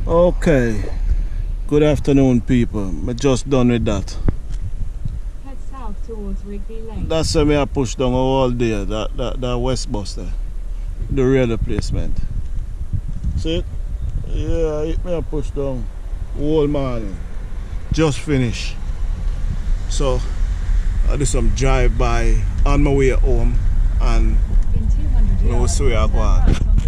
Okay, good afternoon people. I just done with that. Head south towards Rigby Lane. That's why I push down all day, that Westbus there. The rear replacement. See it? Yeah, I push down all morning. Just finished. So I do some drive by on my way home and in 200 we'll yards, see where I go turn on. right onto Rigby Lane.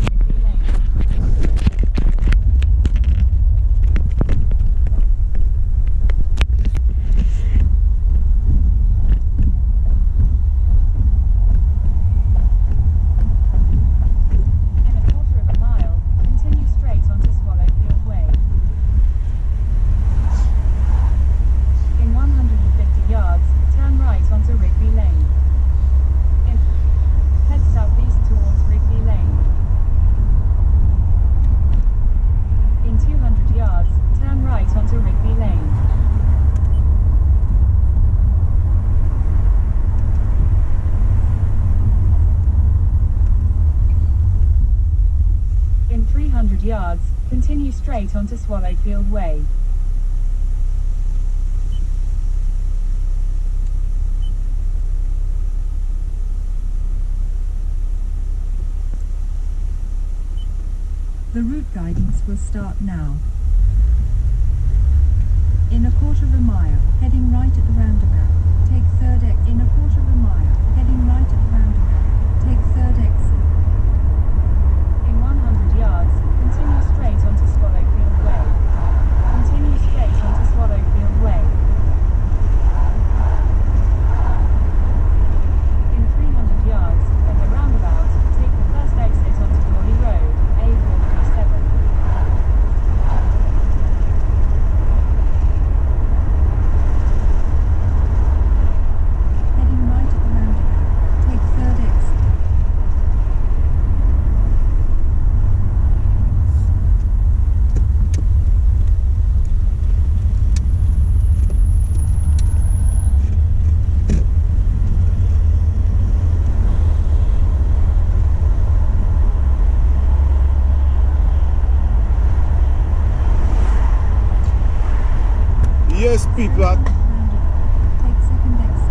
In a quarter of a mile, continue straight onto Swallowfield Way. In 150 yards, turn right onto Rigby Lane. Head southeast towards Rigby Lane. In 200 yards, turn right onto Rigby Lane. In 300 yards, continue straight onto Swallowfield Way. The route guidance will start now. In a quarter of a mile, heading right at the roundabout, take third exit. In a quarter of a mile, heading right at the roundabout, take third exit. In 100 yards, continue straight onto Swallowfield Way. Continue straight onto Swallowfield Way. In 300 yards, at the roundabout, take the first exit onto Dorley Road, A437. Heading right at the roundabout, take third exit. Yes people, Take second exit.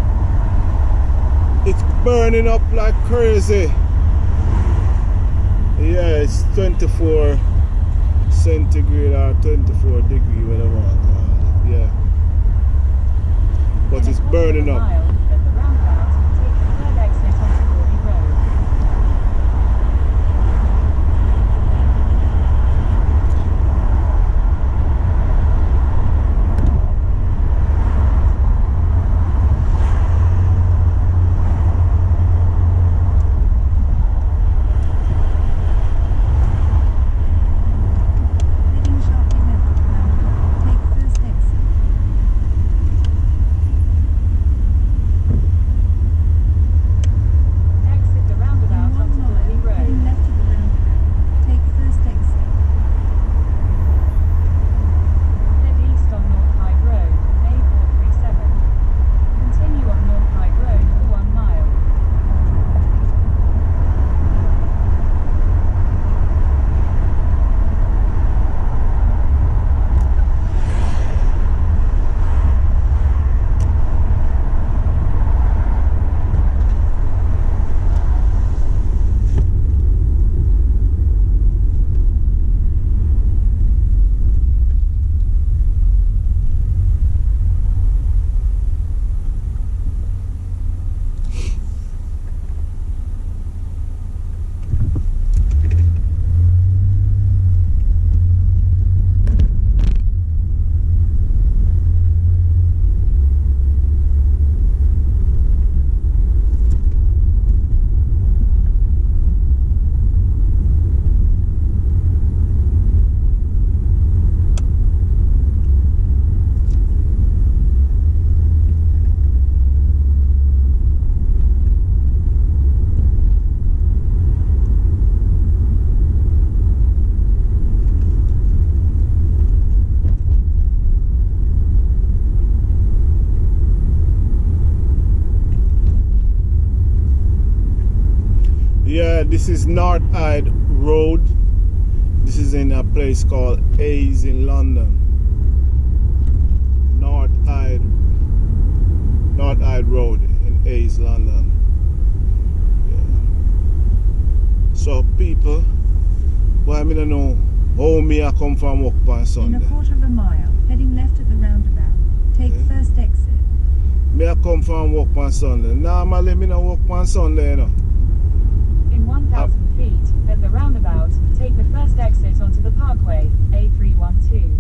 it's burning up like crazy. Yeah, it's 24 centigrade or 24 degree, whatever I call it. Yeah. But it's burning up. At the roundabout, take the third exit onto Dorley Road. Heading sharply left at the roundabout, take first exit. Exit the roundabout onto Dorley Road. Heading left at the roundabout, take first exit. Head east on North Hyde Road, A437. Continue on North Hyde Road for 1 mile. Yeah, this is North Hyde Road. This is in a place called Hayes in London. North Hyde Road in Hayes, London. Yeah. So people, why me don't know how me I come from work on Sunday. In a quarter of a mile, heading left at the roundabout. Take first exit. Me I come from work on Sunday. Normally me no work on Sunday, you know. In 1,000 feet, at the roundabout, take the first exit onto the parkway, A312.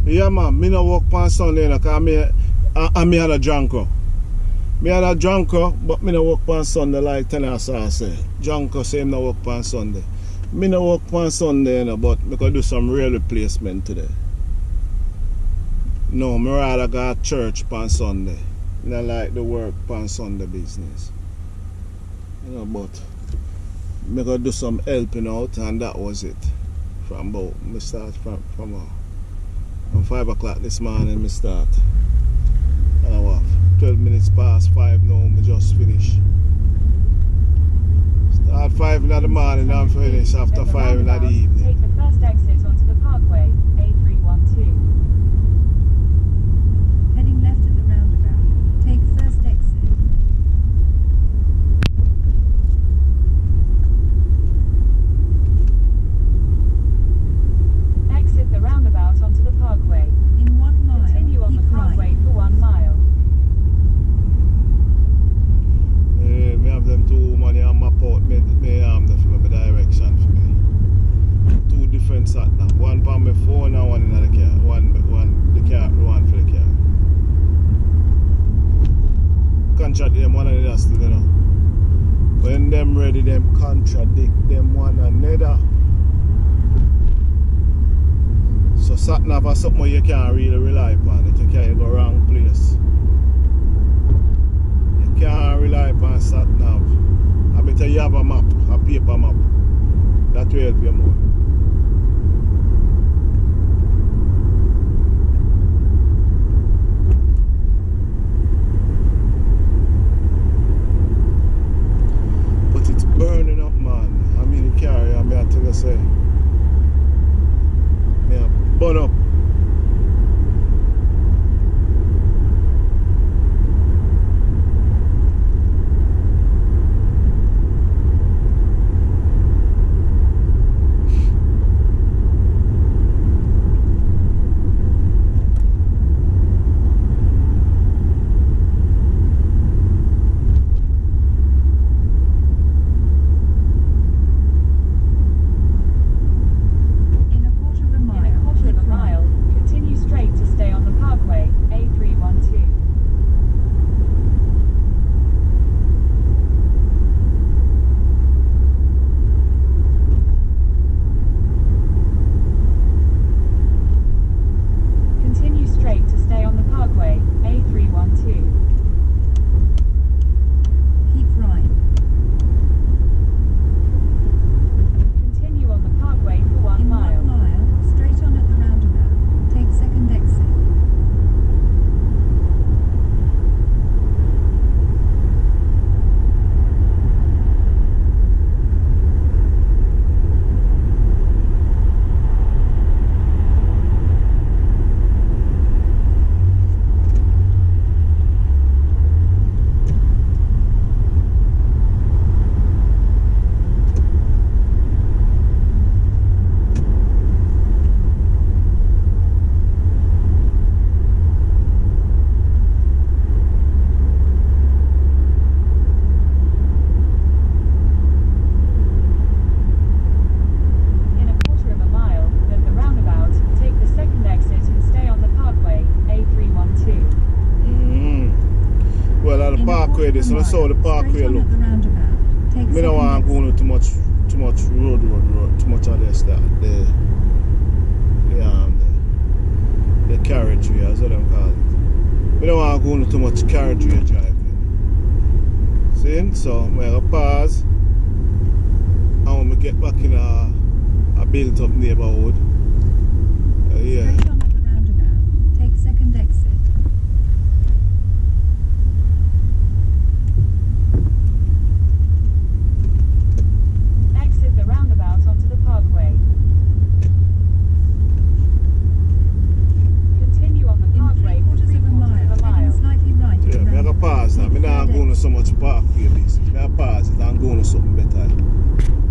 Yeah man, me no work on Sunday, you know, cause me had a drunker. Me had a drunker, but me no work on Sunday like Tenasa say. Drunker say him no work on Sunday. Me no work on Sunday, you know, but me could do some real replacement today. No, me rather go to church on Sunday. I don't like the work on Sunday business. You know, but me could do some helping out, and that was it. From about, me start from 5 o'clock this morning, me start. And I was 12 minutes past 5 now, me just finish. Start 5 in the morning and finish after 5 in the evening. Take the first exit onto the parkway, A312. Heading left at the roundabout. Take first exit. Exit the roundabout onto the parkway. In 1 mile, Continue on the keep parkway right. for 1 mile. Me have them two money on map out me the direction for me. Two different sat nav. One for my phone and one in the car. One for the car. Contradict them one another still, you know. When them ready, them contradict them one another. So sat nav is something you can't really rely upon. It you can't go wrong place. You can't rely upon sat nav. I better you have a map, a paper map. That will help you more. But it's burning up, man. I mean, the carrier, I tell you, say, me burn up. Parkway this, and I saw the parkway look. Me don't want to go no too much road, too much of this that the carriageway, as what them call it. Me don't want to go no too much carriageway driving. See, so I'm gonna pause. And when we get back in a built up neighborhood, yeah. Straight on at the roundabout. Take second exit. Exit the roundabout onto the so much park, babies. Can I pause it and go on something better?